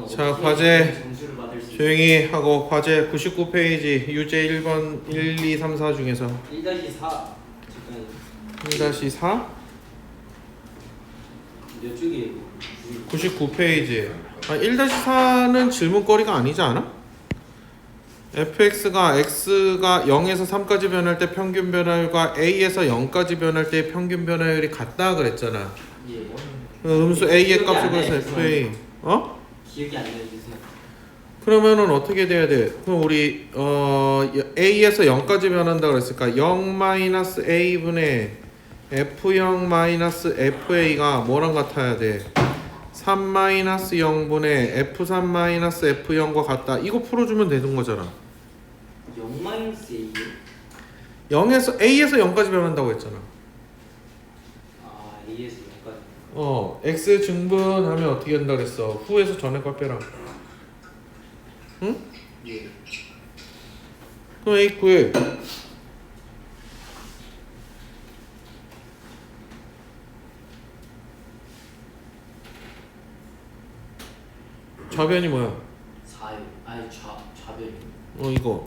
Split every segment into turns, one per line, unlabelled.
자, 과제 조용히 하고 과제 99페이지 유제 1번 1, 2, 3, 4 중에서
1-4
1-4
몇 쪽이에요?
99페이지 1-4는 질문거리가 아니지 않아? fx가 x가 0에서 3까지 변할 때 평균 변화율과 a에서 0까지 변할 때 평균 변화율이 같다 그랬잖아.
예.
음수 a의
기억이
값을
안
그래서
나요,
fa
기억이 안 나요, 죄송해요.
그러면은 어떻게 돼야 돼? 그럼 우리 a에서 0까지 변한다 그랬을까? 0-a 분의 f0-fa가 뭐랑 같아야 돼? 3-0분의 f3-f0과 같다. 이거 풀어주면 되는 거잖아.
0-A요?
0에서 a에서 0까지 변한다고 했잖아.
아, A에서 0까지.
x 증분하면 어떻게 된다 그랬어? 후에서 전에 걸 빼라. 응?
예.
그럼 a 구해. 좌변이 뭐야?
4요. 아니, 좌변이요.
이거.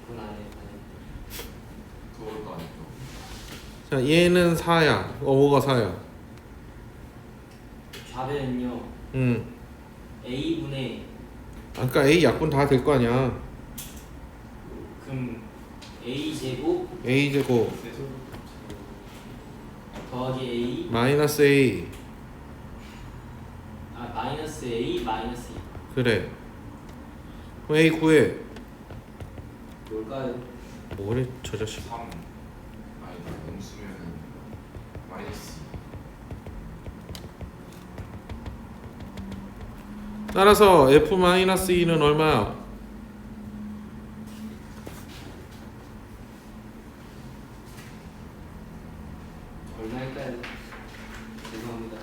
그건 안 해요.
그것도 아니죠.
자, 얘는 4야. 뭐가 4야?
좌변은요. A분의
아까 a 약분 다 될 거 아니야.
그럼 A제곱
a 제곱
더하기 A
마이너스 a.
마이너스 A 마이너스 2.
그래. 그럼 a 구해.
뭘까요?
뭐래 저 자식.
3 아니다. 음수면은 마이너스
따라서 f-2는 얼마야?
얼마일까요? 죄송합니다.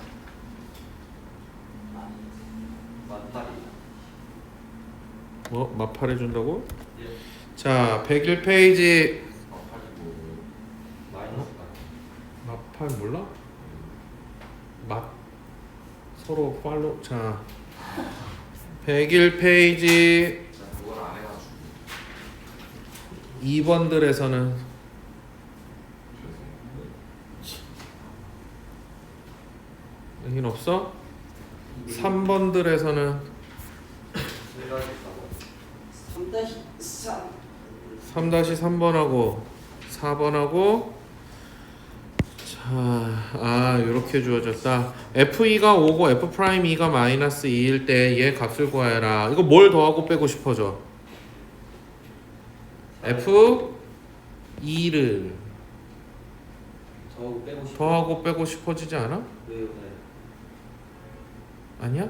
맞팔이요.
뭐? 마팔 해준다고?
예.
자, 101페이지.
마팔이고
마이너스
마팔 몰라? 서로 팔로. 자, 101페이지
제가 그걸 안 해가지고
2번들에서는 여긴 없어? 3번들에서는
3-3
3-3번하고 4번하고 자, 이렇게 주어졌다. f2가 5고 f'2가 마이너스 2일 때 얘 값을 구하여라. 이거 뭘 더하고 빼고 싶어져? f2를
저하고 빼고 싶어.
더하고 빼고 싶어지지 않아?
왜요?
아니야?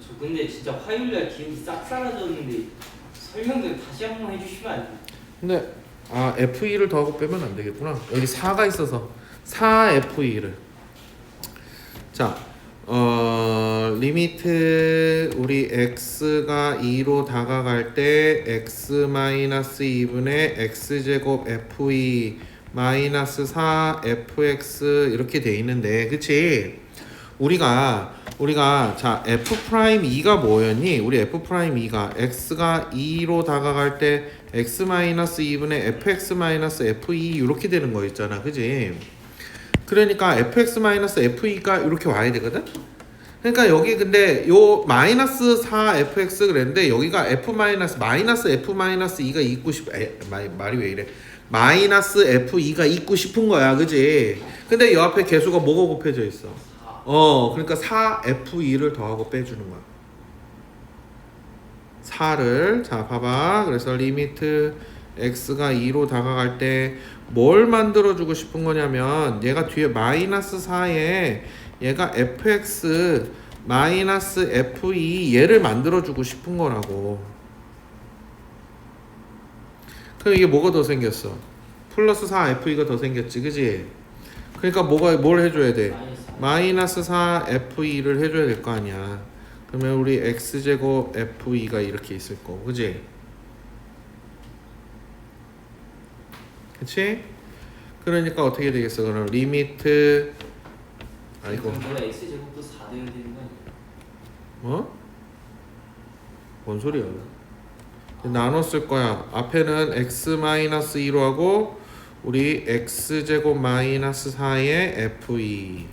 저 근데 진짜 화요일날 기억이 싹 사라졌는데 설명 좀 다시 한 번 해주시면 안 돼요?
근데 f2를 더하고 빼면 안 되겠구나. 여기 4가 있어서 4f2를. 자, 리미트 우리 x가 2로 다가갈 때 x-2분의 x제곱 f2 마이너스 4 fx 이렇게 돼 있는데, 그치? 우리가 자 f'2가 뭐였니? 우리 f'2가 x가 2로 다가갈 때 x-2분의 fx-f2 이렇게 되는 거 있잖아, 그지? 그러니까 fx-f2가 이렇게 와야 되거든. 그러니까 여기 근데 요 마이너스 4fx 그랬는데 여기가 마이너스 f-2가 있고 싶 말이 왜 이래? 마이너스 f2가 있고 싶은 거야, 그지? 근데 요 앞에 개수가 뭐가 곱해져 있어? 그러니까 4f2를 더하고 빼주는 거야. 4를 자 봐봐. 그래서 리미트 x가 2로 다가갈 때 뭘 만들어주고 싶은 거냐면 얘가 뒤에 마이너스 4에 얘가 fx 마이너스 f2 얘를 만들어주고 싶은 거라고. 그럼 이게 뭐가 더 생겼어? 플러스 4f2가 더 생겼지, 그지? 그러니까 뭘 해줘야 돼? 마이너스 4f2를 해줘야 될 거 아니야. 그러면 우리 x제곱 f2가 이렇게 있을 거고, 그지? 그치? 그러니까 어떻게 되겠어? 그럼 리미트
그럼 내가 x제곱도 4 되면 되는 거 아니야?
어? 뭔 소리야? 나눴을 거야. 앞에는 x-2로 하고 우리 x제곱 마이너스 4의 f2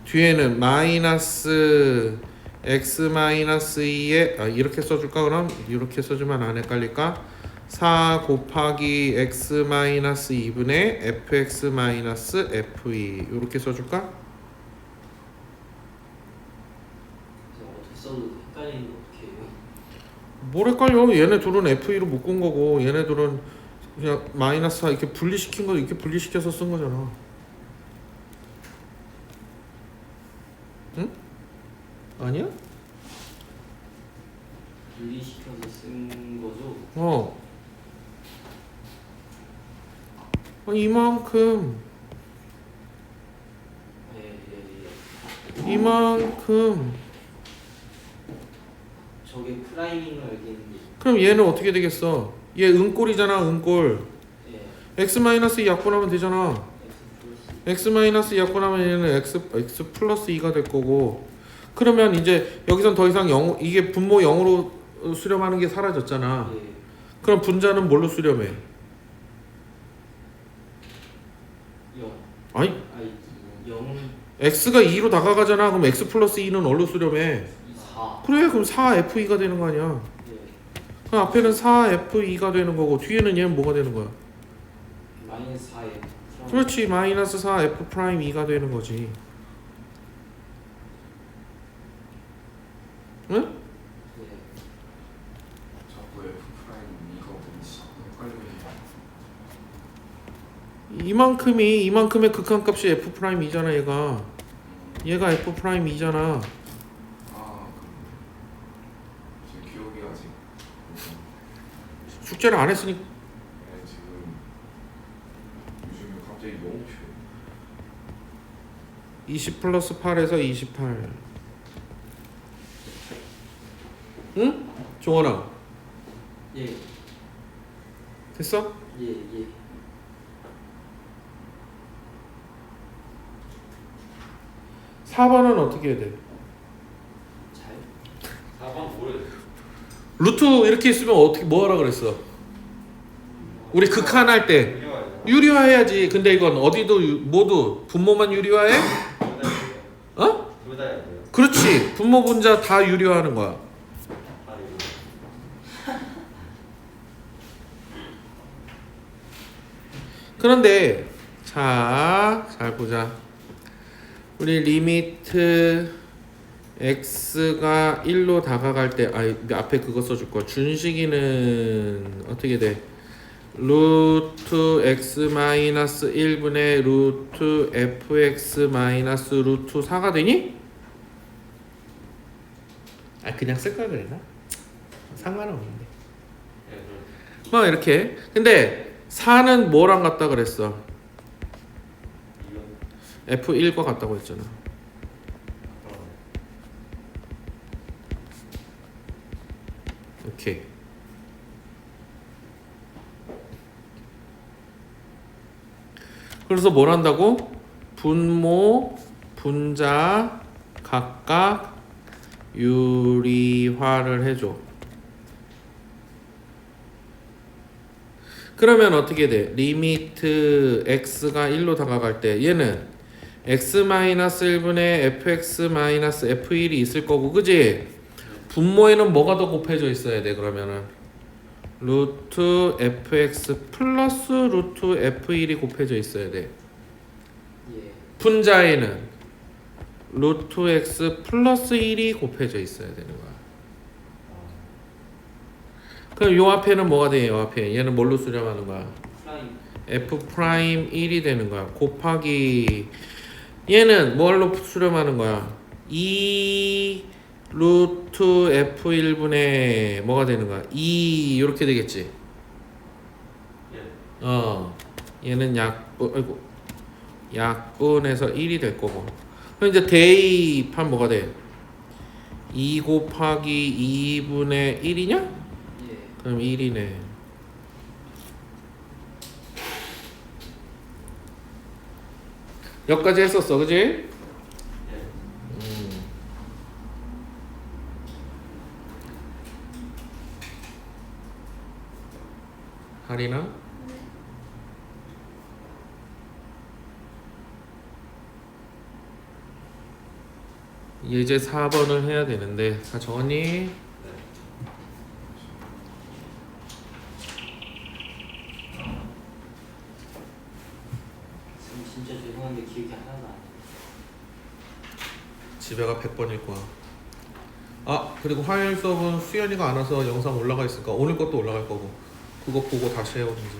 뒤에는 마이너스 x-2의 이렇게 써줄까 그럼? 이렇게 써주면 안 헷갈릴까? 4 곱하기 x-2분의 fx-f2 이렇게 써줄까?
어떻게 써도 헷갈리는 거 어떻게 해요?
뭘 헷갈려? 얘네 둘은 f2로 묶은 거고 얘네 둘은 그냥 마이너스 4 이렇게 분리시킨 거 이렇게 분리시켜서 쓴 거잖아. 응? 아니야?
분리시켜서 쓴 거죠?
어. 이만큼
예.
이만큼
저게 프라임인 거 알겠는데.
그럼 얘는 어떻게 되겠어? 얘 은꼴이잖아 은꼴
예.
x-2 약분하면 되잖아.
X 플러스.
x-2 약분하면 얘는 x 플러스 2가 될 거고 그러면 이제 여기선 더 이상 0 이게 분모 0으로 수렴하는 게 사라졌잖아.
예.
그럼 분자는 뭘로 수렴해?
0.
아니
아니 0.
x가 2로 다가가잖아. 그럼 x 플러스 2는 뭘로 수렴해?
4.
그래 그럼 4f2가 되는 거 아니야.
예.
그럼 앞에는 4f2가 되는 거고 뒤에는 얘는 뭐가 되는 거야?
마이너스 4에.
그렇지 마이너스 4f 프라임 2가 되는 거지. 응?
예.
자꾸 F 프라임 이거 뭔지 자꾸 헷갈리네.
이만큼의 극한값이 f 프라임 2잖아 얘가. 얘가 f 프라임 2잖아.
아 지금 기억이 아직
숙제를 안 했으니까.
네, 지금 요즘에 갑자기 너무 피해.
20 플러스 8에서 28. 응? 종원아
예.
됐어?
예. 예.
4번은 어떻게 해야 돼?
잘.
4번 모르.
루트 이렇게 있으면 어떻게 뭐 하라 그랬어? 우리 극한할 때 유리화해야지. 근데 이건 어디도 모두 분모만 유리화해? 어?
둘다 해야 돼요.
그렇지. 분모 분자 다 유리화하는 거야.
아,
그런데 자, 잘 보자. 우리 리미트 x가 1로 다가갈 때 앞에 그거 써줄 거야. 준식이는 어떻게 돼? 루트 x 마이너스 1분의 루트 fx 마이너스 루트 4가 되니? 그냥 쓸 걸 그랬나? 상관은 없는데. 뭐 이렇게. 근데 4는 뭐랑 같다 그랬어? F1과 같다고 했잖아. 오케이. 그래서 뭘 한다고? 분모, 분자 각각 유리화를 해줘. 그러면 어떻게 돼? 리미트 x가 1로 다가갈 때 얘는 x-1분의 fx-f1이 있을 거고 그지? 분모에는 뭐가 더 곱해져 있어야 돼 그러면은 루트 fx 플러스 루트 f1이 곱해져 있어야 돼.
예.
분자에는 루트 x 플러스 1이 곱해져 있어야 되는 거야. 그럼 요 앞에는 뭐가 돼? 요 앞에 얘는 뭘로 수렴하는 거야?
프라임.
f 프라임 1이 되는 거야. 곱하기 얘는 뭘로 수렴하는 거야? 2 루트 f1분의 뭐가 되는 거야? 2 이렇게 되겠지. 얘는 약분해서 1이 될 거고. 그럼 이제 대입한 뭐가 돼? 2 곱하기 2분의 1이냐?
예.
그럼 1이네. 여기까지 했었어, 그지? 가리나? 예제 4번을 해야 되는데 다 적었니?
쌤 진짜 죄송한데 기억이 하나도 안 나요.
집에가 100번일 거야. 아 그리고 화요일 수업은 수연이가 안 와서 영상 올라가 있으니까 오늘 것도 올라갈 거고 그거 보고 다시 해오든지.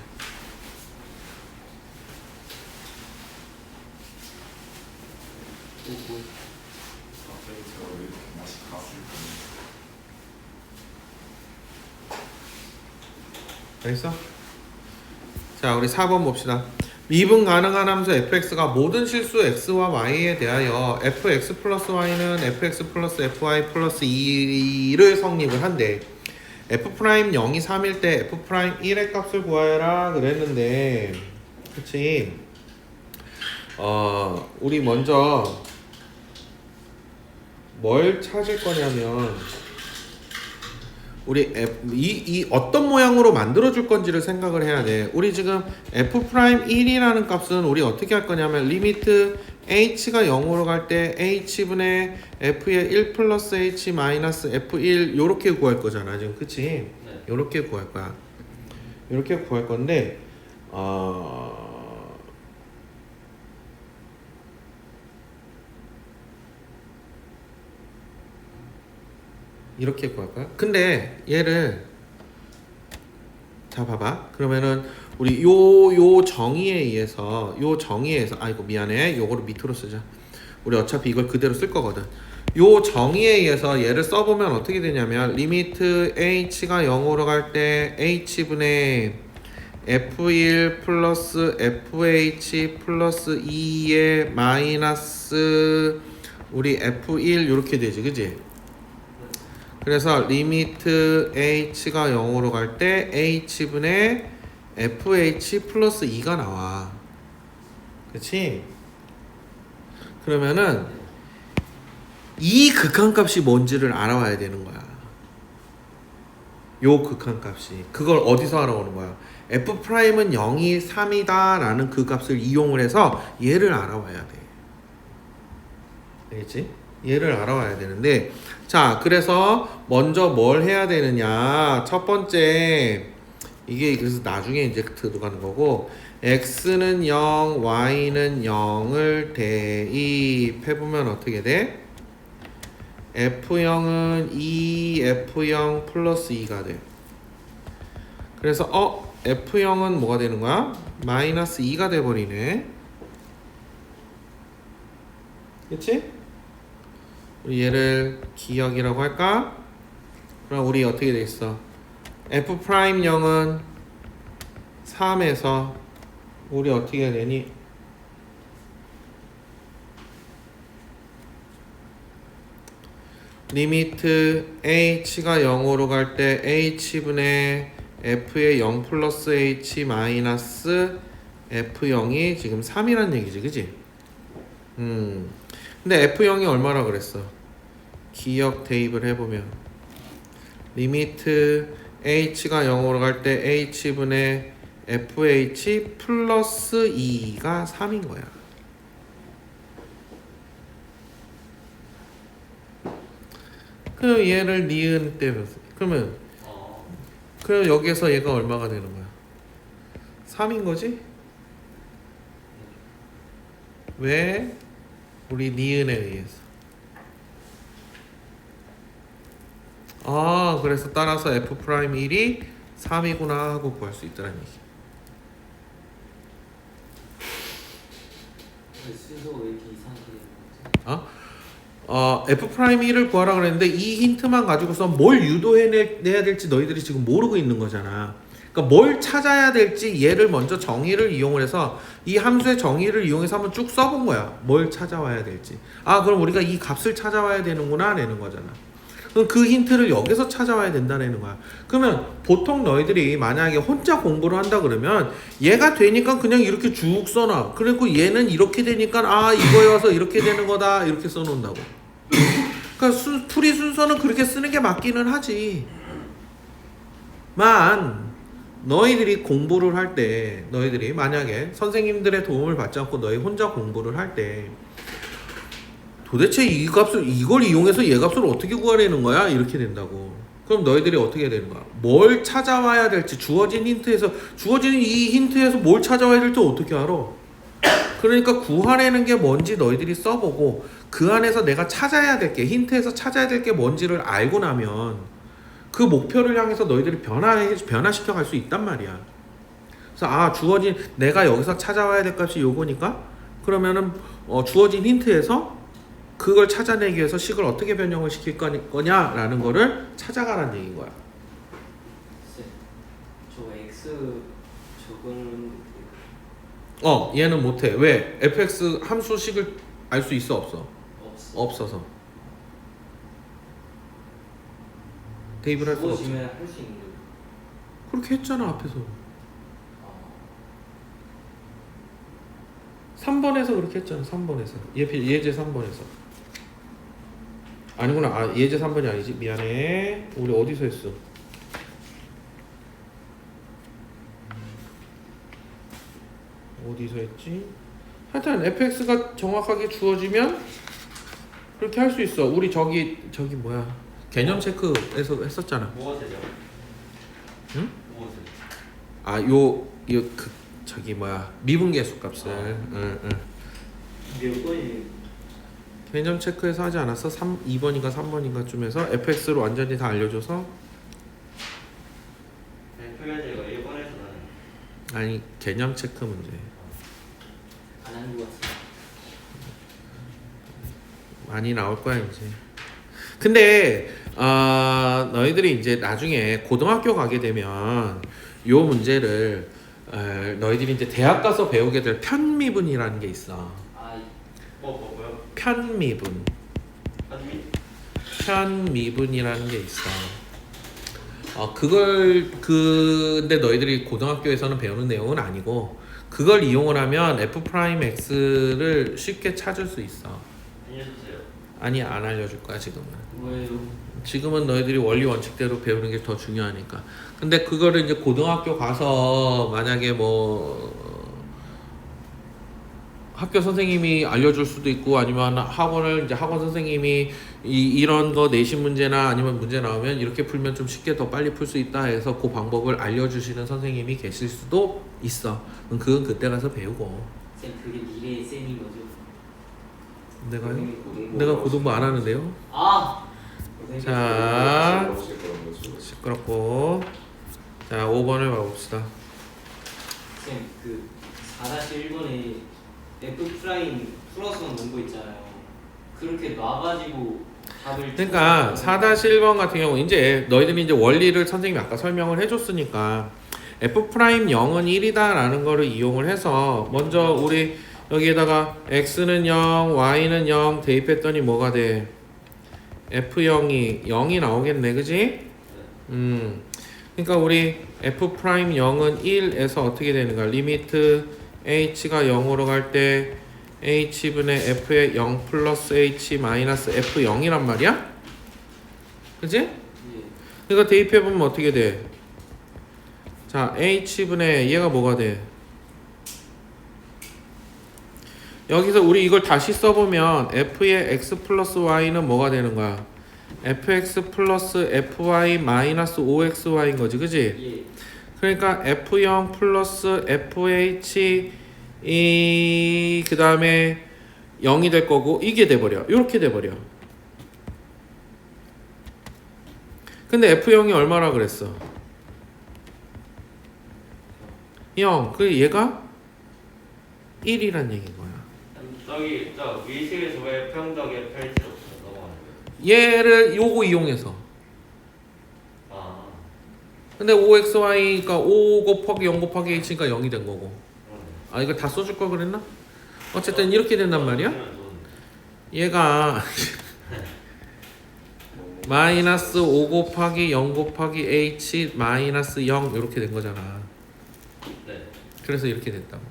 갑자기 제가 왜 이렇게 맛이 갔을까?
알겠어? 자 우리 4번 봅시다. 미분 가능한 함수 fx가 모든 실수 x와 y에 대하여 fx 플러스 y는 fx 플러스 fy 플러스 2를 성립을 한대. f 프라임 0이 3일 때 f 프라임 1의 값을 구하여라 그랬는데 그치? 우리 먼저 뭘 찾을 거냐면 우리 이 어떤 모양으로 만들어 줄 건지를 생각을 해야 돼. 우리 지금 f 프라임 1이라는 값은 우리 어떻게 할 거냐면 리미트 h가 0으로 갈 때 h분의 f의 1 플러스 h 마이너스 f1 요렇게 구할 거잖아 지금 그치?
네.
요렇게 구할 거야. 요렇게 구할 건데 이렇게 구할 거야. 근데 얘를 자 봐봐. 그러면은 우리 요 정의에 의해서 아이고 미안해. 요거를 밑으로 쓰자. 우리 어차피 이걸 그대로 쓸 거거든. 요 정의에 의해서 얘를 써보면 어떻게 되냐면 리미트 h가 0으로 갈 때 h분의 f1 플러스 fh 플러스 2의 마이너스 우리 f1 요렇게 되지 그지? 그래서 리미트 h가 0으로 갈 때 h분의 fh 플러스 2가 나와. 그치? 그러면은 이 극한값이 뭔지를 알아와야 되는 거야. 요 극한값이. 그걸 어디서 알아오는 거야? f'은 0이 3이다 라는 그 값을 이용을 해서 얘를 알아와야 돼. 알겠지? 얘를 알아와야 되는데 자 그래서 먼저 뭘 해야 되느냐 첫 번째 이게 그래서 나중에 이제 들어가는 거고 x는 0 y는 0을 대입해보면 어떻게 돼? f0은 2f0 플러스 2가 돼. 그래서 f0은 뭐가 되는 거야? 마이너스 2가 돼버리네. 그치? 우리 얘를 기억이라고 할까? 그럼 우리 어떻게 돼 있어? f 프라임 0은 3에서 우리 어떻게 해야 되니? 리미트 h가 0으로 갈 때 h분의 f의 0 플러스 h 마이너스 f0이 지금 3이란 얘기지 그지? 근데 f0이 얼마나 그랬어? 기억 대입을 해보면 리미트 h가 0으로 갈 때 h분의 fh 플러스 2가 3인 거야. 그럼 얘를 니은 때문에 그러면 그럼 여기에서 얘가 얼마가 되는 거야? 3인 거지? 왜? 우리 니은에 의해서. 그래서 따라서 f'1이 3이구나 하고 구할 수 있다는 얘기.
순서가 왜 이렇게 이상하게 되는 거지?
f'1을 구하라 그랬는데 이 힌트만 가지고서 뭘 유도해내야 될지 너희들이 지금 모르고 있는 거잖아. 그러니까 뭘 찾아야 될지 얘를 먼저 정의를 이용을 해서 이 함수의 정의를 이용해서 한번 쭉 써본 거야. 뭘 찾아와야 될지. 그럼 우리가 이 값을 찾아와야 되는구나 내는 거잖아. 그럼 그 힌트를 여기서 찾아와야 된다는 거야. 그러면 보통 너희들이 만약에 혼자 공부를 한다 그러면 얘가 되니까 그냥 이렇게 쭉 써놔. 그리고 얘는 이렇게 되니까 이거에 와서 이렇게 되는 거다 이렇게 써놓는다고. 그러니까 풀이 순서는 그렇게 쓰는 게 맞기는 하지. 너희들이 공부를 할 때 너희들이 만약에 선생님들의 도움을 받지 않고 너희 혼자 공부를 할 때 도대체 이 값을 이걸 이용해서 얘 값을 어떻게 구하려는 거야? 이렇게 된다고. 그럼 너희들이 어떻게 되는 거야? 뭘 찾아와야 될지 주어진 이 힌트에서 뭘 찾아와야 될지 어떻게 알아? 그러니까 구하려는 게 뭔지 너희들이 써보고 그 안에서 내가 찾아야 될 게 힌트에서 찾아야 될 게 뭔지를 알고 나면 그 목표를 향해서 너희들이 변화시켜 갈 수 있단 말이야. 그래서 주어진 내가 여기서 찾아와야 될 값이 요거니까 그러면은 주어진 힌트에서 그걸 찾아내기 위해서 식을 어떻게 변형을 시킬 거냐라는 거를 찾아가라는 얘기인 거야.
저 x 저거는
얘는 못해. 왜? fx 함수식을 알 수 있어 없어? 없어서. 대입을 할 수가 없어.
주어지면 할 수 있는 거.
그렇게 했잖아 앞에서. 3번에서 그렇게 했잖아. 3번에서 예제 3번에서. 아니구나. 예제 3번이 아니지. 미안해. 우리 어디서 했어? 어디서 했지? 하여튼 fx가 정확하게 주어지면 그렇게 할 수 있어. 우리 저기 뭐야? 개념 체크에서 했었잖아.
무엇이죠?
응?
무엇을?
저기 뭐야? 미분계수 값을. 응.
몇 번이?
개념 체크에서 하지 않았어? 2번인가 3번인가 쯤에서 fx를 완전히 다 알려줘서.
표현제가 1번에서는
아니 개념 체크 문제.
안 하는 것 같아.
많이 나올 거야 이제. 근데 너희들이 이제 나중에 고등학교 가게 되면 요 문제를 너희들이 이제 대학 가서 배우게 될 편미분이라는 게 있어.
뭐요?
편미분. 편미분이라는 게 있어. 근데 너희들이 고등학교에서는 배우는 내용은 아니고 그걸 이용을 하면 f'x를 쉽게 찾을 수 있어.
알려주세요.
아니 안 알려줄 거야 지금은.
뭐예요?
지금은 너희들이 원리 원칙대로 배우는 게 더 중요하니까. 근데 그거를 이제 고등학교 가서 만약에 학교 선생님이 알려줄 수도 있고 아니면 학원 선생님이 이런 거 내신 문제나 아니면 문제 나오면 이렇게 풀면 좀 쉽게 더 빨리 풀 수 있다 해서 그 방법을 알려주시는 선생님이 계실 수도 있어. 그건 그때 가서 배우고.
쌤 그게 미래의 쌤인 거죠?
내가 고등부 안 하는데요. 자, 시끄럽고. 자, 5번을 봐봅시다.
쌤 그 4-1번에 f 프라임 플러스 논거 있잖아요. 그렇게 놔가지고 답을.
그러니까 4-1번 같은 경우 이제 너희들이 이제 원리를 선생님이 아까 설명을 해줬으니까 f'0은 1이다라는 거를 이용을 해서 먼저 우리 여기에다가 x는 0, y는 0 대입했더니 뭐가 돼? f0이 0이 나오겠네, 그지? 그러니까 우리 f'0은 1에서 어떻게 되는 거야? 리미트 h가 0으로 갈 때 h분의 f의 0 플러스 h 마이너스 f0이란 말이야? 그지?
예.
그러니까 대입해보면 어떻게 돼? 자, h분의 얘가 뭐가 돼? 여기서 우리 이걸 다시 써보면 f의 x 플러스 y는 뭐가 되는 거야? fx 플러스 fy 마이너스 5xy인 거지, 그지?
예.
그러니까 f0 플러스 fh 그 다음에 0이 될 거고 이게 돼버려. 이렇게 돼버려. 근데 f0이 얼마라 그랬어? 0. 그 얘가 1이란 얘기인 거야.
저기 저 위식에서 왜 평덕에 펼치로 넘어가는 거예요?
얘를 요거 이용해서. 근데 5xy가 5 곱하기 0 곱하기 h니까 0이 된 거고. 이거 다 써줄 걸 그랬나? 어쨌든 이렇게 된단 말이야. 얘가 마이너스 5 곱하기 0 곱하기 h 마이너스 0 이렇게 된 거잖아.
네.
그래서 이렇게 됐다고.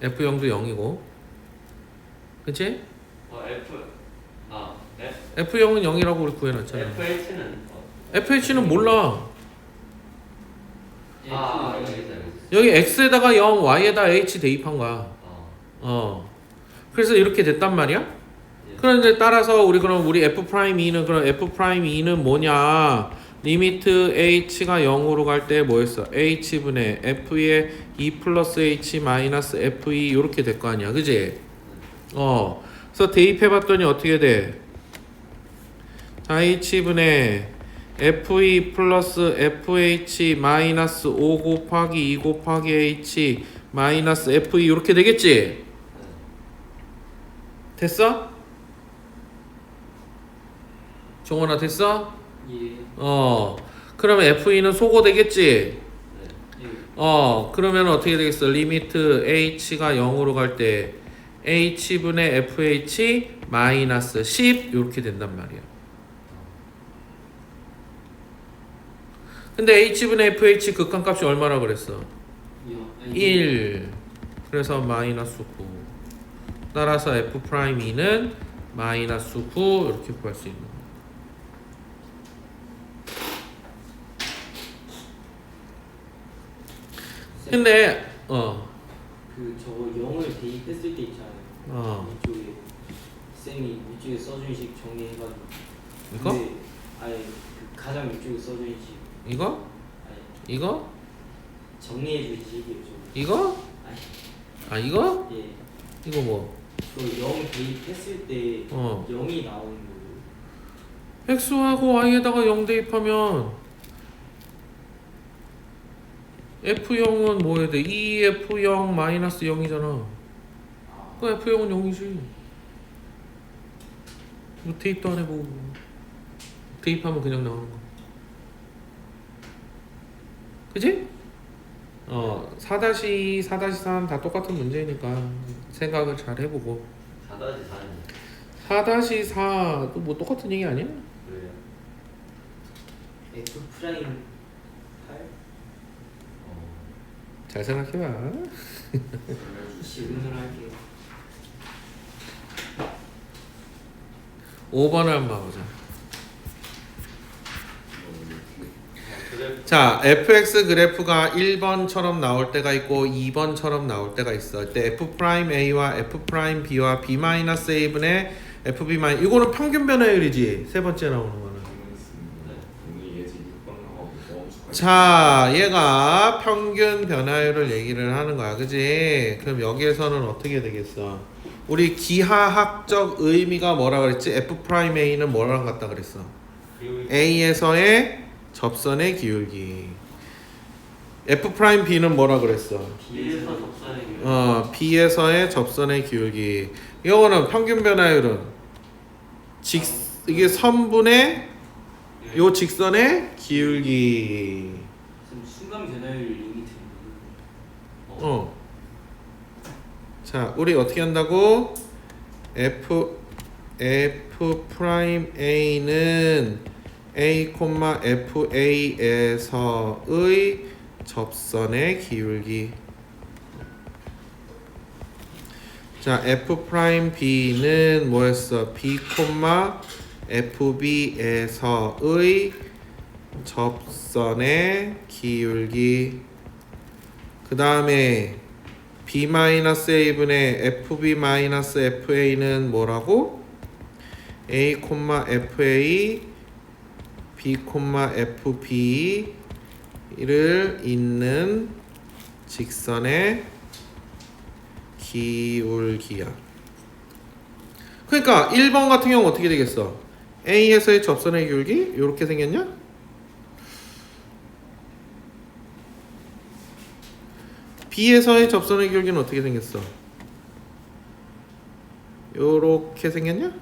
f0도 0이고. 그치? f0은 0이라고 우리 구해놨잖아.
FH는
fh는 몰라.
알겠어.
여기 x에다가 0, y에다 h 대입한 거야.
어.
그래서 이렇게 됐단 말이야.
예.
그런데 따라서 우리 f'2는 그럼 f'2는 뭐냐? 리미트 h가 0으로 갈 때 뭐였어? h분의 f의 2 플러스 h 마이너스 f2 이렇게 될 거 아니야, 그지? 그래서 대입해봤더니 어떻게 돼? 자, h분의 f2 플러스 fh 마이너스 5 곱하기 2 곱하기 h 마이너스 f2 이렇게 되겠지? 됐어? 종원아 됐어?
예.
그러면 f2는 소거 되겠지?
네. 예.
그러면 어떻게 되겠어? 리미트 h가 0으로 갈 때 h분의 fh 마이너스 10 이렇게 된단 말이야. 근데 h분의 fh 극한값이 얼마나 그랬어? 1. 그래서 마이너스 9. 따라서 f'2는 마이너스 9 이렇게 구할 수 있는 거야. 근데
그 저거 0을 대입했을 때 있잖아요. 이쪽에 쌤이 이쪽에 써준 식 정리해가지고.
이거?
근데 아예 그 가장 이쪽에 써준 식.
이거?
아예
이거?
정리해준 식이에요. 저거.
이거?
아예
이거?
예.
이거 뭐?
그0 대입했을 때 0이 나오는 거예요.
x하고 y에다가 0 대입하면 f0은 뭐 해야 돼? 2f0 마이너스 0이잖아. 그 f0은 0이지. 뭐 대입도 안 해보고 대입하면 그냥 나오는 거. 그지? 4-2, 4-3 다 똑같은 문제니까 생각을 잘 해보고
4-4는
4-4도 뭐 똑같은 얘기 아니야?
그래요. F 프라임 8?
잘 생각해봐.
질문을 할게요.
5번을 한번 보자. 자, fx 그래프가 1번처럼 나올 때가 있고 2번처럼 나올 때가 있어. 이때 f'a와 f'b와 b-a분의 fb- 이거는 평균 변화율이지. 세 번째 나오는 거는. 자, 얘가 평균 변화율을 얘기를 하는 거야. 그지? 그럼 여기에서는 어떻게 되겠어? 우리 기하학적 의미가 뭐라 그랬지? f'a는 뭐랑 같다 그랬어? A에서의 접선의 기울기. f'b는 뭐라 그랬어?
B에서 접선의
B에서의 접선의 기울기. 이거는 평균 변화율은 이게 선분의 요 직선의 기울기.
순간 변화율 리미트.
자, 우리 어떻게 한다고? f'A는 A, FA에서의 접선의 기울기. 자, f'B는 뭐였어? B, FB에서의 접선의 기울기. 그 다음에 B-A분의 FB-FA는 뭐라고? A, FA, B, FB를 잇는 직선의 기울기야. 그러니까 1번 같은 경우 어떻게 되겠어? A에서의 접선의 기울기 이렇게 생겼냐? B에서의 접선의 기울기는 어떻게 생겼어? 요렇게 생겼냐?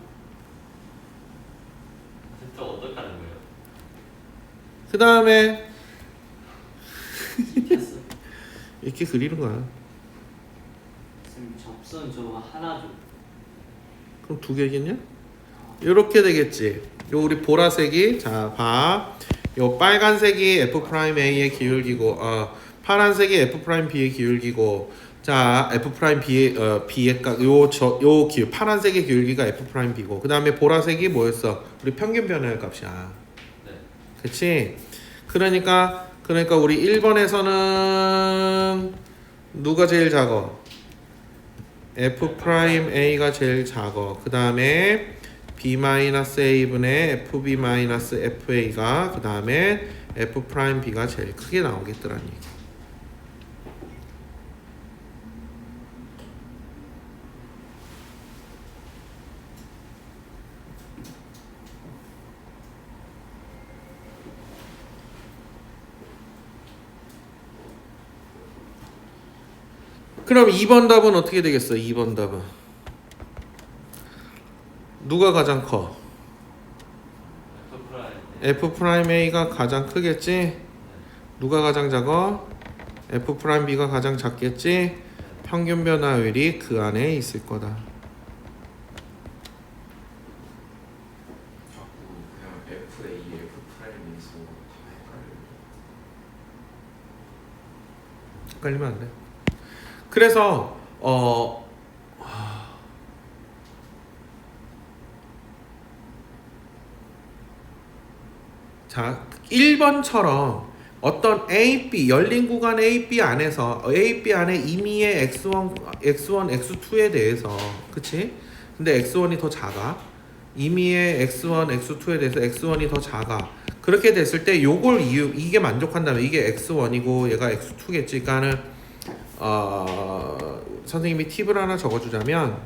진짜 어떡하는 거예요?
그 다음에
됐어.
이렇게 그리는 거야.
쌤 접선 저거 하나죠.
그럼 두 개겠냐? 요렇게 되겠지. 요 우리 보라색이 자 봐. 요 빨간색이 f'A의 기울기고 파란색이 f'B의 기울기고 자 f'B의 b의 요 기울 파란색의 기울기가 f'B고 그 다음에 보라색이 뭐였어? 우리 평균 변화율 값이야.
네.
그치? 그러니까 그러니까 우리 1번에서는 누가 제일 작어? F'A가 제일 작어. 그 다음에 B-A분의 FB-FA가 그 다음에 F'B가 제일 크게 나오겠더란 얘기. 그럼 2번 답은 어떻게 되겠어? 2번 답은 누가 가장 커? F'A가 가장 크겠지? 누가 가장 작어? F'B가 가장 작겠지? 평균 변화율이 그 안에 있을 거다.
자꾸 그냥 FA, F'에서 다 헷갈려요.
헷갈리면 안 돼. 그래서 자 1번처럼 어떤 A, B 열린 구간 A, B 안에서 A, B 안에 임의의 X1, X2에 대해서 그치? 근데 X1이 더 작아. 임의의 X1, X2에 대해서 X1이 더 작아. 그렇게 됐을 때 요걸 이게 만족한다면 이게 X1이고 얘가 X2겠지. 그러니까는 선생님이 팁을 하나 적어주자면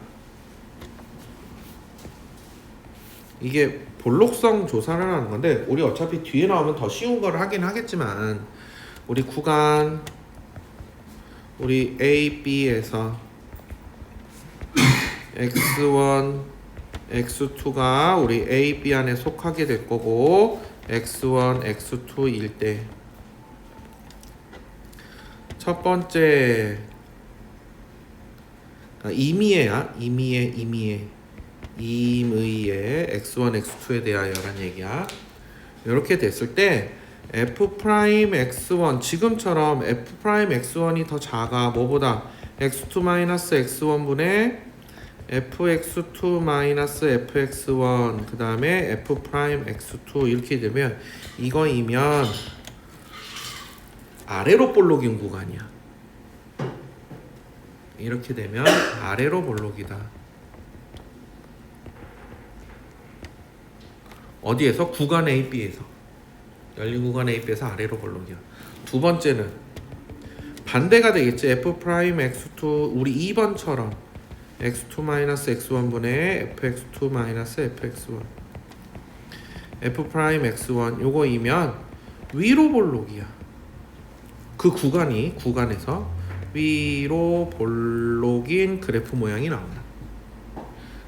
이게 볼록성 조사를 하는 건데 우리 어차피 뒤에 나오면 더 쉬운 걸 하긴 하겠지만 우리 구간 우리 A, B에서 X1, X2가 우리 A, B 안에 속하게 될 거고 X1, X2일 때 첫 번째 임의의 X1, X2에 대하여란 얘기야. 이렇게 됐을 때 F'X1 지금처럼 F'X1이 더 작아. 뭐보다? X2-X1분의 Fx2-Fx1 그 다음에 F'X2 이렇게 되면 이거이면 아래로 볼록인 구간이야. 이렇게 되면 아래로 볼록이다. 어디에서? 구간 A, B에서. 열린 구간 A, B에서 아래로 볼록이야. 두 번째는 반대가 되겠지. F'X2 우리 2번처럼 X2-X1분의 Fx2-Fx1 F'X1 요거이면 위로 볼록이야. 그 구간에서 위로 볼록인 그래프 모양이 나온다.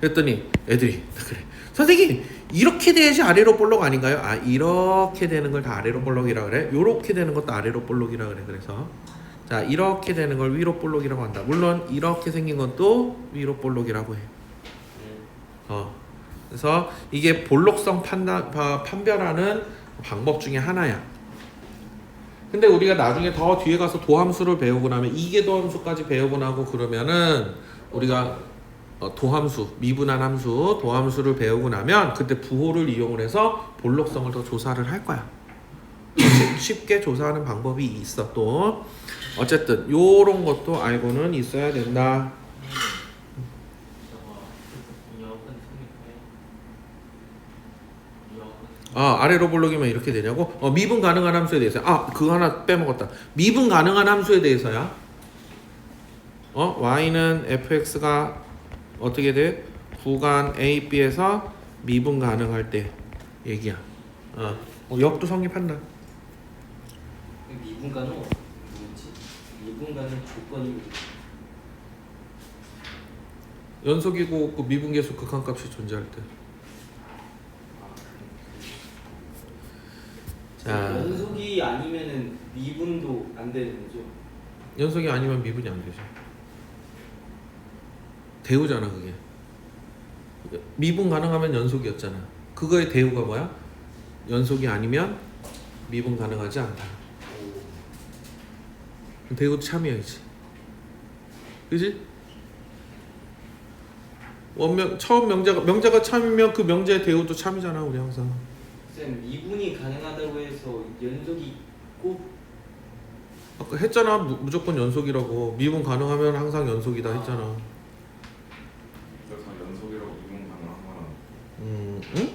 그랬더니 애들이 그래 선생님 이렇게 돼야지 아래로 볼록 아닌가요? 아 이렇게 되는 걸 다 아래로 볼록이라 그래. 요렇게 되는 것도 아래로 볼록이라 그래. 그래서 자 이렇게 되는 걸 위로 볼록이라고 한다. 물론 이렇게 생긴 것도 위로 볼록이라고 해. 그래서 이게 볼록성 판별하는 방법 중에 하나야. 근데 우리가 나중에 더 뒤에 가서 도함수를 배우고 나면 이계 도함수까지 배우고 나고 그러면은 우리가 도함수, 미분한 함수, 도함수를 배우고 나면 그때 부호를 이용을 해서 볼록성을 더 조사를 할 거야. 쉽게 조사하는 방법이 있어. 또 어쨌든 요런 것도 알고는 있어야 된다. 아래로 볼록이면 이렇게 되냐고? 미분 가능한 함수에 대해서 그거 하나 빼먹었다. 미분 가능한 함수에 대해서야. y는 fx가 어떻게 돼? 구간 A, B에서 미분 가능할 때 얘기야. 역도 성립한다.
미분가는 뭐지? 미분가는 조건이
연속이고 그 미분계수 극한값이 존재할 때. 자,
연속이 아니면은 미분도 안 되는 거죠?
연속이 아니면 미분이 안 되죠. 대우잖아 그게. 미분 가능하면 연속이었잖아. 그거의 대우가 뭐야? 연속이 아니면 미분 가능하지 않다. 대우 참이야지. 그지? 원명 처음 명자가 참이면 그 명자의 대우도 참이잖아 우리 항상.
쌤 미분이 가능하다고 해서 연속이 꼭
아까 했잖아. 무조건 연속이라고. 미분 가능하면 항상 연속이다 했잖아.
그래서 연속이라고 미분 가능한 거는
응?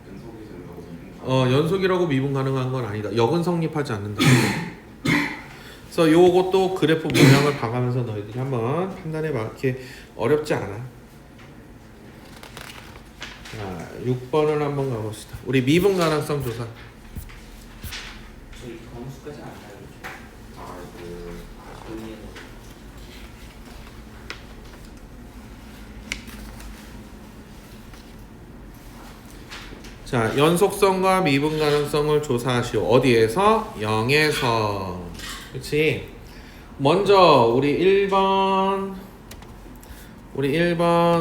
연속이 된다고 미분 가능.
연속이라고 미분 가능한 건 아니다. 역은 성립하지 않는다. 그래서 요것도 그래프 모양을 봐가면서 너희들이 한번 판단해봐. 이렇게 어렵지 않아. 자, 6번을 한번 가봅시다. 우리 미분 가능성 조사.
저희 검수까지 안 알려줘. 정리해서.
자, 연속성과 미분 가능성을 조사하시오. 어디에서? 0에서. 그렇지? 먼저 우리 1번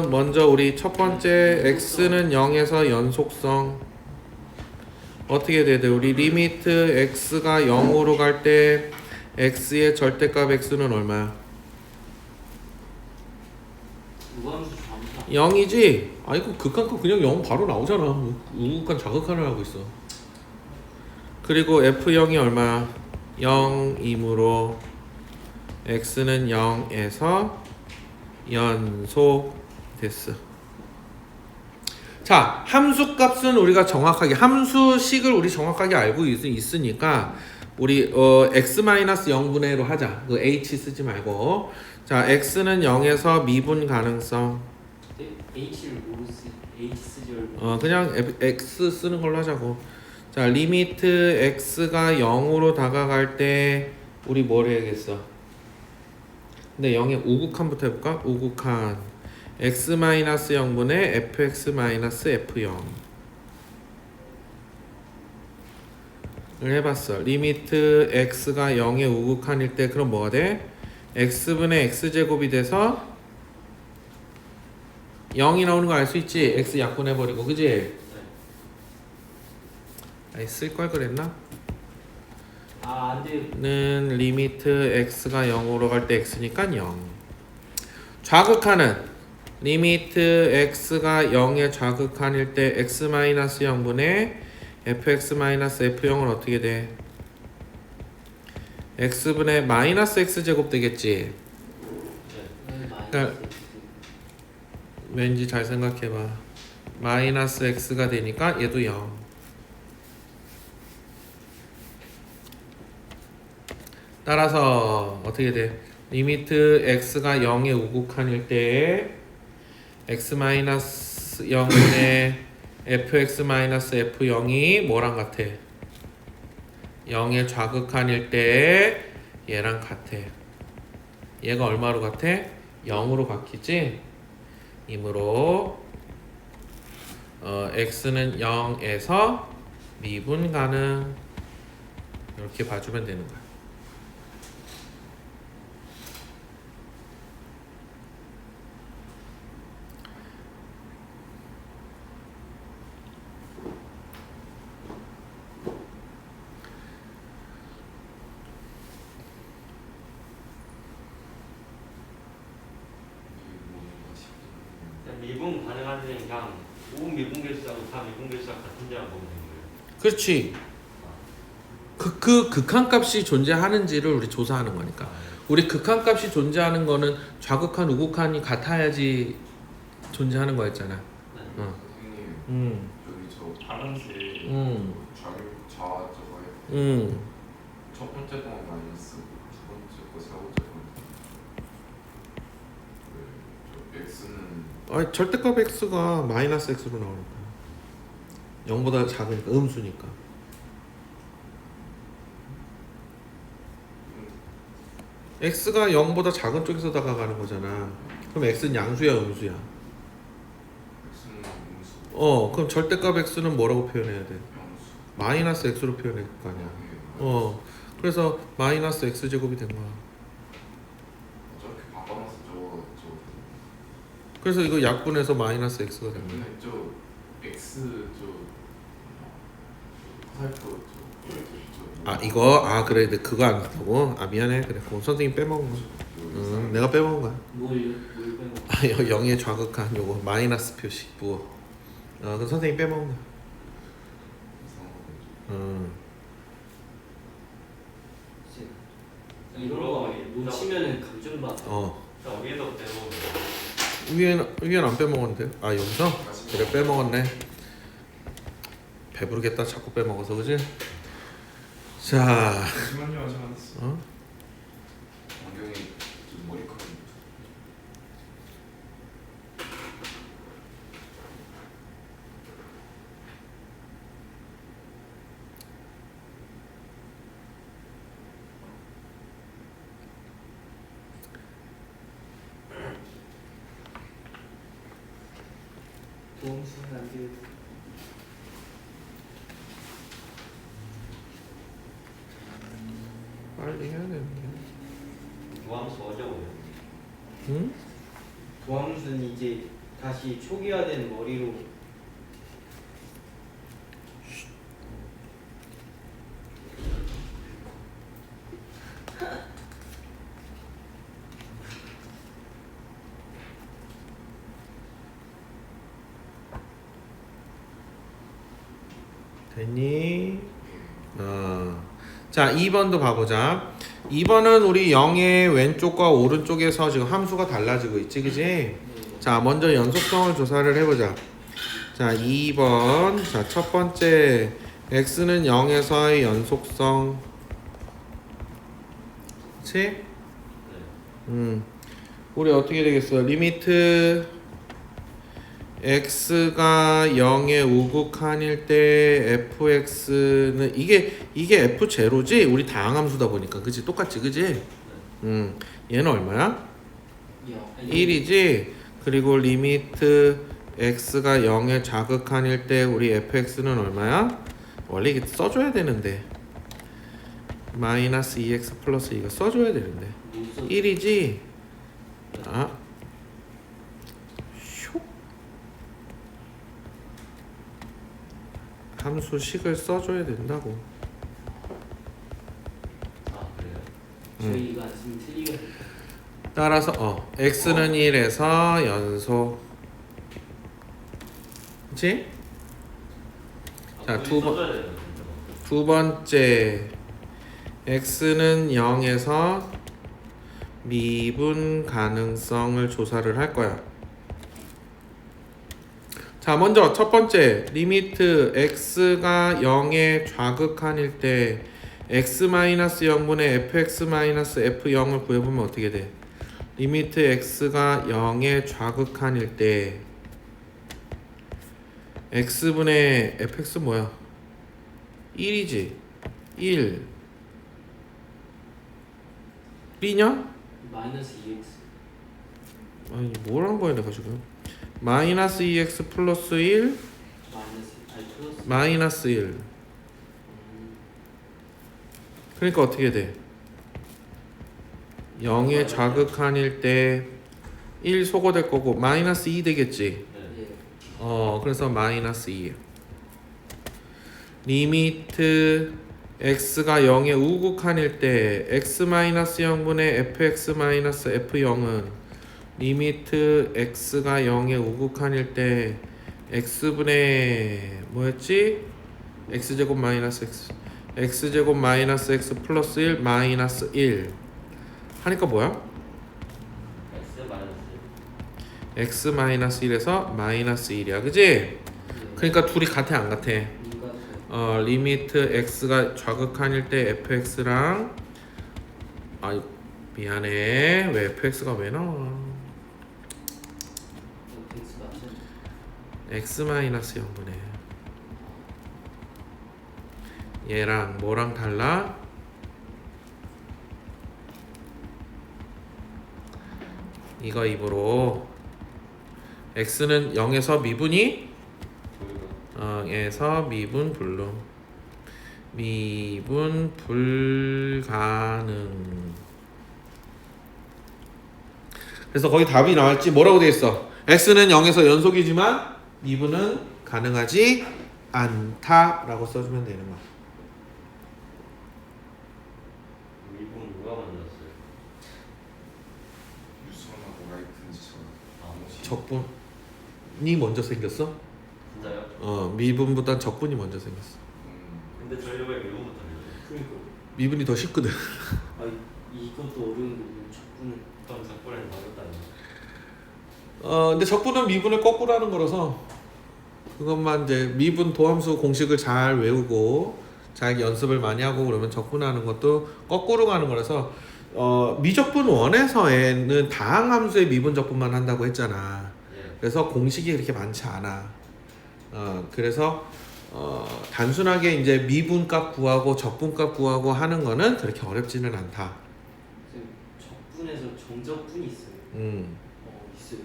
먼저 우리 첫 번째 x는 0에서 연속성 어떻게 돼야 돼? 우리 리미트 x가 0으로 갈 때 x의 절대값 x는 얼마야?
무함수 잠수.
0이지? 아 이거 극한값 그냥 0 바로 나오잖아. 우극한 자극한을 하고 있어. 그리고 f0이 얼마야? 0이므로 x는 0에서 연속 됐어. 자, 함수값은 우리가 정확하게 함수식을 우리 정확하게 알고 있으니까 우리 x-0분의 1로 하자. 그 h 쓰지 말고. 자, x는 0에서 미분 가능성.
H를 모르 쓰 H 쓰지 말고.
그냥 x 쓰는 걸로 하자고. 자, 리미트 x가 0으로 다가갈 때 우리 뭘 해야겠어? 근데 0의 우극한부터 해볼까? 우극한 x-0분의 fx-f0을 해봤어. 리미트 x가 0의 우극한일 때 그럼 뭐가 돼? x분의 x제곱이 돼서 0이 나오는 거 알 수 있지? x 약분해버리고 그지? 아니 쓸걸 그랬나?
안 돼.
는 리미트 x가 0으로 갈 때 x니까 0. 좌극하는 리미트 x가 0의 좌극한일 때 x-0분의 fx-f0은 어떻게 돼? x분의 마이너스 x제곱 되겠지? 그러니까 왠지 잘 생각해봐. 마이너스 x가 되니까 얘도 0. 따라서 어떻게 돼? 리미트 x가 0의 우극한일 때 x-0분의 fx-f0이 뭐랑 같아? 0의 좌극한일 때 얘랑 같아. 얘가 얼마로 같아? 0으로 바뀌지? 이므로 x는 0에서 미분 가능. 이렇게 봐주면 되는 거야.
미분 가능한 데는 그냥 우 미분 계수하고 다 미분 계수하고 같은 데만 보면 되는 거예요.
그렇지. 그 극한값이 존재하는지를 우리 조사하는 거니까. 우리 극한값이 존재하는 거는 좌극한 우극한이 같아야지 존재하는 거였잖아.
선생님 여기 저 파란색 좌저거에 첫 번째 거 마이너스 두 번째 거 세 번째 거 저 x는
아니 절대값 x가 마이너스 x로 나오니까 0보다 작으니까 음수니까. x가 0보다 작은 쪽에서 다가가는 거잖아. 그럼 x는 양수야 음수야?
x는 음수
그럼 절대값 x는 뭐라고 표현해야 돼?
양수
마이너스 x로 표현할 거 아니야. 그래서 마이너스 x제곱이 된 거야.
저렇게 바꿔놔서 저거
그래서 이거 약분해서 마이너스 x가 된 거야.
근데 저 x 저 화살표
그래 그거 안 했다고? 미안해. 그래 그럼 선생님 빼먹은 거야. 내가 빼먹은 거야.
뭘 빼고.
0의 좌극한 요거 마이너스 표시 부호. 그럼 선생님 빼먹은 거야.
이런 거 놓치면은 감점받아.
자 위에서 빼고
위에는 안 빼먹었는데. 아 여기서? 그래 빼먹었네. 배부르겠다 자꾸 빼먹어서 그지? 자
잠시만요 아직 안 했어.
어?
안경이 좀 머리카락이
도움수는 안 돼.
빨리 해야 되는데.
조함수 어려워요.
응?
도함수는 이제 다시 초기화된 머리로
됐니? 자 2번도 봐보자. 2번은 우리 0의 왼쪽과 오른쪽에서 지금 함수가 달라지고 있지 그지? 자 먼저 연속성을 조사를 해보자. 자 2번 자 첫 번째 x는 0에서의 연속성 그치? 우리 어떻게 되겠어? 리미트 x가 0에 우극한일 때 fx는 이게 f0지? 우리 다항함수다 보니까 그치? 똑같지 그치? 얘는 얼마야? 1이지? 그리고 리미트 x가 0에 자극한일 때 우리 fx는 얼마야? 원래 이게 써줘야 되는데 마이너스 2x 플러스 이거 써줘야 되는데 1이지? 아 함수식을 써줘야 된다고.
아 그래요?
저희가 지금 틀리게
따라서 x는 1에서 연속 그치? 자, 두 번-
써줘야 돼요, 진짜.
두 번째 x는 0에서 미분 가능성을 조사를 할 거야. 자 먼저 첫 번째 리미트 x가 0에 좌극한일 때 x-0분의 fx-f0을 구해보면 어떻게 돼? 리미트 x가 0에 좌극한일 때 x분의 fx 뭐야? 1이지? 1 B냐?
마이너스 2x
아니 뭘 한 거야 내가 지금 마이너스 2x 플러스 1
플러스
마이너스 1 그러니까 어떻게 돼? 0에 자극한일 때 1 소거될 거고 마이너스 2 되겠지?
네.
예.
그래서 마이너스 2 리미트 x가 0에 우극한일 때 x-0분의 fx-f0은 리미트 x가 0에 우극한일 때 x분의 뭐였지? x제곱 마이너스 x x제곱 마이너스 x 플러스 1 마이너스 1 하니까 뭐야?
x 마이너스
x 마이너스 1에서 마이너스 1이야 그지? 그러니까 둘이 같아 안 같아? 리미트 x가 좌극한일 때 fx랑 아 미안해 왜 fx가 왜 나와?
x 맞죠?
x 마이너스 0분의 얘랑 뭐랑 달라? 이거 입으로 x는 0에서 미분이 0에서 미분 불능 미분 불가능 그래서 거기 답이 나왔지 뭐라고 돼 있어? x는 0에서 연속이지만 미분은 가능하지 않다라고 써주면 되는 거야.
미분 누가 만들었어요?
유선하고 라이트인지 저
적분이 먼저 생겼어?
진짜요?
미분보단 적분이 먼저 생겼어.
근데 저희 왜 미분부터 해요?
그러니까
미분이 더 쉽거든.
이것도 어려운 거고 적분은
그럼 작분에 어렵다니.
근데 적분은 미분을 거꾸로 하는 거라서 그것만 이제 미분 도함수 공식을 잘 외우고 잘 연습을 많이 하고 그러면 적분하는 것도 거꾸로 가는 거라서 미적분 1에서는 다항함수의 미분 적분만 한다고 했잖아.
예.
그래서 공식이 그렇게 많지 않아. 그래서 단순하게 이제 미분값 구하고 적분값 구하고 하는 거는 그렇게 어렵지는 않다.
선생님 적분에서 정적분이 있어요. 있어요?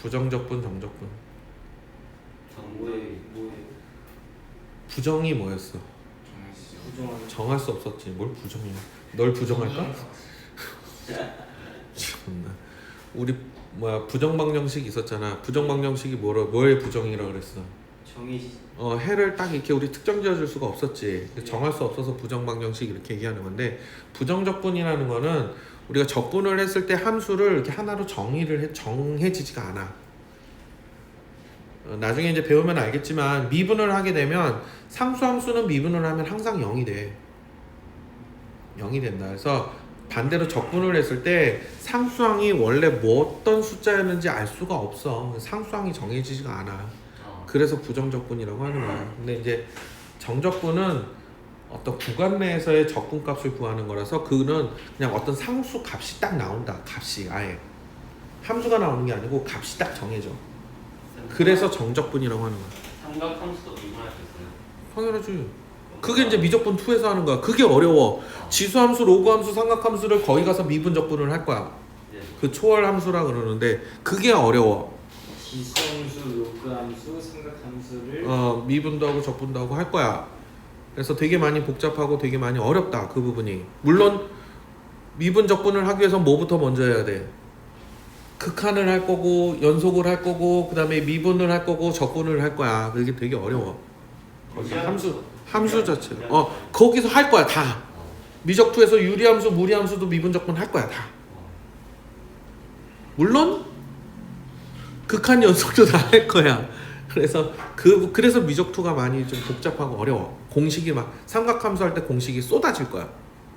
부정적분, 정적분.
뭐예요?
부정이 뭐였어?
정해지죠.
부정하는
정할 수 없었지. 뭘 부정이야? 널 부정할까? 참나. 우리 부정방정식 있었잖아. 부정방정식이 뭐의 부정이라 그랬어?
정해지.
해를 딱 이렇게 우리 특정 지어줄 수가 없었지. 정할 수 없어서 부정방정식 이렇게 얘기하는 건데 부정적분이라는 거는 우리가 적분을 했을 때 함수를 이렇게 하나로 정해지지가 않아. 나중에 이제 배우면 알겠지만 미분을 하게 되면 상수함수는 미분을 하면 항상 0이 돼. 0이 된다. 그래서 반대로 적분을 했을 때 상수항이 원래 어떤 숫자였는지 알 수가 없어. 상수항이 정해지지가 않아. 그래서 부정적분이라고 하는 거야. 근데 이제 정적분은 어떤 구간 내에서의 적분값을 구하는 거라서 그는 그냥 어떤 상수 값이 딱 나온다. 값이 아예 함수가 나오는 게 아니고 값이 딱 정해져. 그래서 정적분이라고 하는 거야.
삼각함수도 미분할 수 있어요.
당연하지. 그게 이제 미적분 2에서 하는 거야. 그게 어려워. 지수함수, 로그함수, 삼각함수를 거기 가서 미분적분을 할 거야.
예.
그 초월함수라 그러는데 그게 어려워.
지수함수, 로그함수, 삼각함수를
미분도 하고 적분도 하고 할 거야. 그래서 되게 많이 복잡하고 되게 많이 어렵다. 그 부분이. 물론 미분 적분을 하기 위해서 뭐부터 먼저 해야 돼? 극한을 할 거고 연속을 할 거고 그 다음에 미분을 할 거고 적분을 할 거야. 그게 되게 어려워. 거기 함수 자체. 거기서 할 거야 다. 미적2에서 유리함수, 무리함수도 미분 적분 할 거야 다. 물론 극한 연속도 다 할 거야. 그래서 그래서 미적2가 많이 좀 복잡하고 어려워. 공식이 막 삼각함수 할 때 공식이 쏟아질 거야.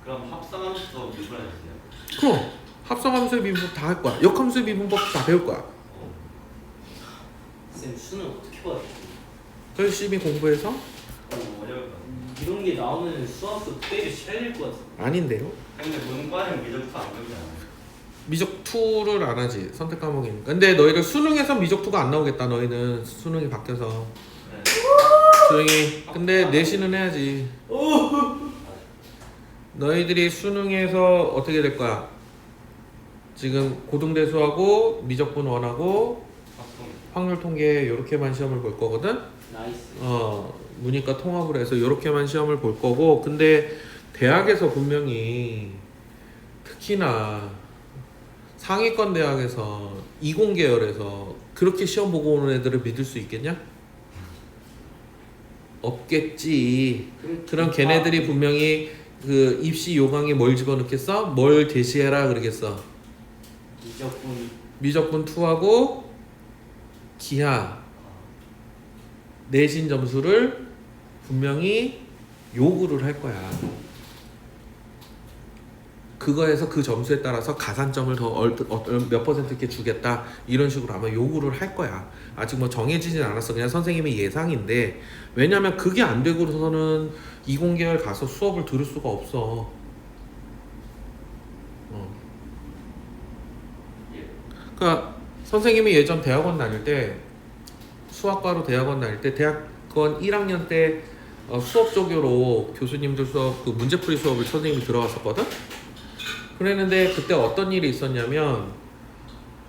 그럼 합성함수도 미분할 수 있어요.
그럼 합성함수의 미분법 다 할 거야. 역함수의 미분법 다 배울 거야.
쌤 수는 어떻게 봐요?
열심히 공부해서
어려울 것 같아요.
이런 게 나오면 수학도 때려 쳐야 것 같아.
아닌데요?
근데 문과는 미적도 안 배우지 않아요.
미적2를 안 하지. 선택 과목이니까. 근데 너희들 수능에서 미적2가 안 나오겠다. 너희는 수능이 바뀌어서.
네.
조용히. 근데 내신은 해야지. 너희들이 수능에서 어떻게 될 거야? 지금 고등대수하고 미적분 1하고
합성.
확률 통계 요렇게만 시험을 볼 거거든.
나이스.
문이과 통합을 해서 요렇게만 시험을 볼 거고 근데 대학에서 분명히 특히나 상위권 대학에서 이공계열에서 그렇게 시험 보고 오는 애들을 믿을 수 있겠냐? 없겠지. 그럼 걔네들이 분명히 그 입시 요강에 뭘 집어넣겠어? 뭘 제시해라 그러겠어. 미적분 2하고 기하 내신 점수를 분명히 요구를 할 거야. 그거에서 그 점수에 따라서 가산점을 더 몇 퍼센트 이렇게 주겠다 이런 식으로 아마 요구를 할 거야. 아직 뭐 정해지진 않았어. 그냥 선생님의 예상인데 왜냐면 그게 안 되고서는 이공계열 가서 수업을 들을 수가 없어. 그러니까 선생님이 예전 대학원 다닐 때 수학과로 대학원 다닐 때 대학원 1학년 때 수업 조교로 교수님들 수업 그 문제풀이 수업을 선생님이 들어왔었거든. 그랬는데 그때 어떤 일이 있었냐면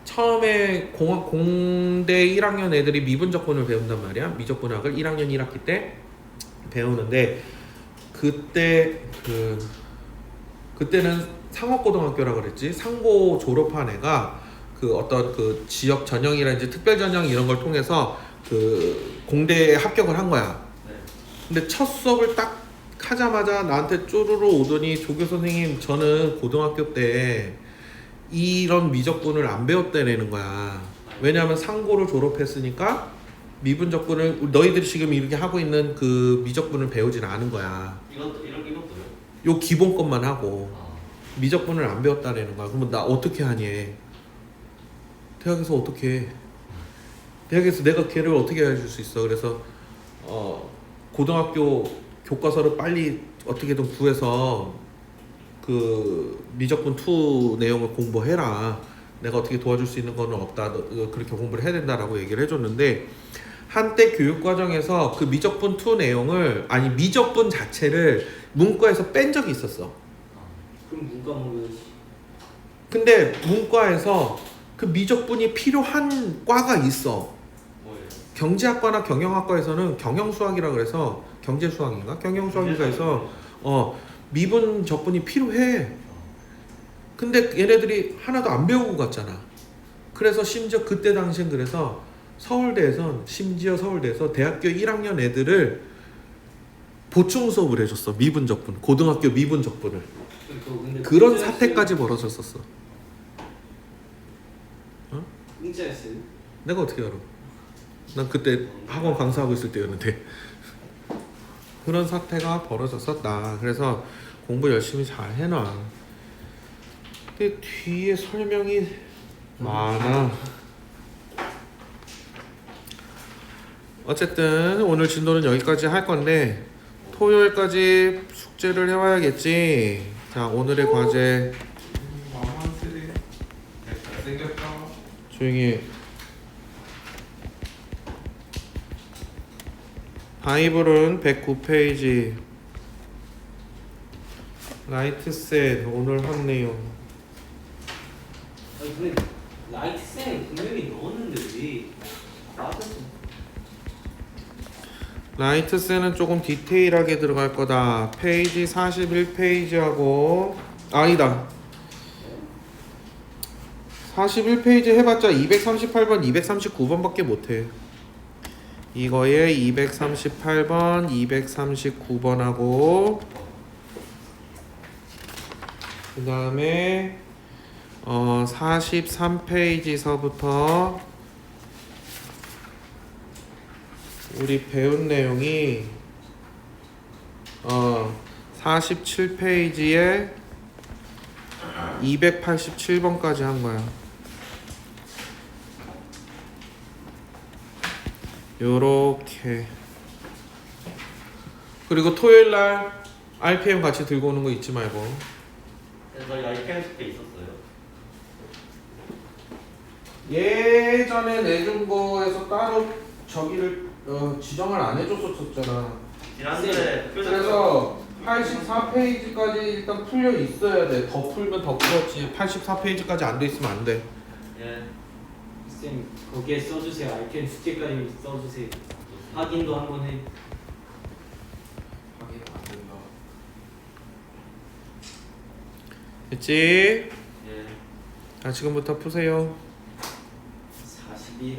처음에 공대 1학년 애들이 미분적분을 배운단 말이야. 미적분학을 1학년 1학기 때 배우는데 그때는 상업고등학교라 그랬지. 상고 졸업한 애가 그 어떤 그 지역 전형이라든지 특별 전형 이런 걸 통해서 그 공대에 합격을 한 거야.
네.
근데 첫 수업을 딱 하자마자 나한테 쪼르르 오더니 조교 선생님 저는 고등학교 때 이런 미적분을 안 배웠다는 거야. 왜냐하면 상고를 졸업했으니까 미분적분을 너희들이 지금 이렇게 하고 있는 그 미적분을 배우지는 않은 거야.
이것도요?
요 기본 것만 하고. 미적분을 안 배웠다는 거야. 그러면 나 어떻게 하니? 대학에서 어떻게 해? 대학에서 내가 걔를 어떻게 해줄 수 있어? 그래서 고등학교 교과서를 빨리 어떻게든 구해서 그 미적분 2 내용을 공부해라. 내가 어떻게 도와줄 수 있는 거는 없다. 너 그렇게 공부를 해야 된다라고 얘기를 해줬는데 한때 교육과정에서 그 미적분 2 내용을 아니 미적분 자체를 문과에서 뺀 적이 있었어.
그럼 문과 먹어야지.
근데 문과에서 그 미적분이 필요한 과가 있어.
뭐예요?
경제학과나 경영학과에서는 경영수학이라 그래서 경제수학인가? 경영수학인가 해서 미분 적분이 필요해. 근데 얘네들이 하나도 안 배우고 갔잖아. 그래서 심지어 그때 당시엔 그래서 심지어 서울대에서 대학교 1학년 애들을 보충 수업을 해줬어. 미분 적분, 고등학교 미분 적분을.
근데
그런
공짜였어요?
사태까지 벌어졌었어.
공짜였어요?
내가 어떻게 알아? 난 그때 학원 강사하고 있을 때였는데 그런 사태가 벌어졌었다. 그래서 공부 열심히 잘 해놔. 근데 뒤에 설명이 많아. 어쨌든 오늘 진도는 여기까지 할 건데 토요일까지 숙제를 해와야겠지. 자, 오늘의 과제
마마세대 잘생겼다.
조용히 해. 바이블은 109페이지 라이트셋 오늘 한 내용.
아니 근데 라이트 쌤 분명히 넣었는데 왜 맞았어?
라이트셋은 조금 디테일하게 들어갈 거다. 페이지 41페이지하고 아니다. 41페이지 해봤자 238번, 239번밖에 못해. 이거에 238번, 239번하고 그 다음에 43페이지서부터 우리 배운 내용이 47페이지에 287번까지 한 거야. 요렇게. 그리고 토요일날 RPM 같이 들고 오는 거 잊지 말고.
저희 IPM 숙제 있었어요.
예전에 내준 거에서 따로 저기를 지정을 안 해줬었잖아.
지난주에
그래서 84페이지까지 일단 풀려 있어야 돼. 더 풀면 더 풀었지. 84페이지까지 안 돼 있으면 안 돼.
예.
쌤 거기에 써주세요. 알펜 숙제까지 써주세요. 확인도 한번 해.
확인 안 된다.
됐지?
예.
자, 지금부터 푸세요.
41회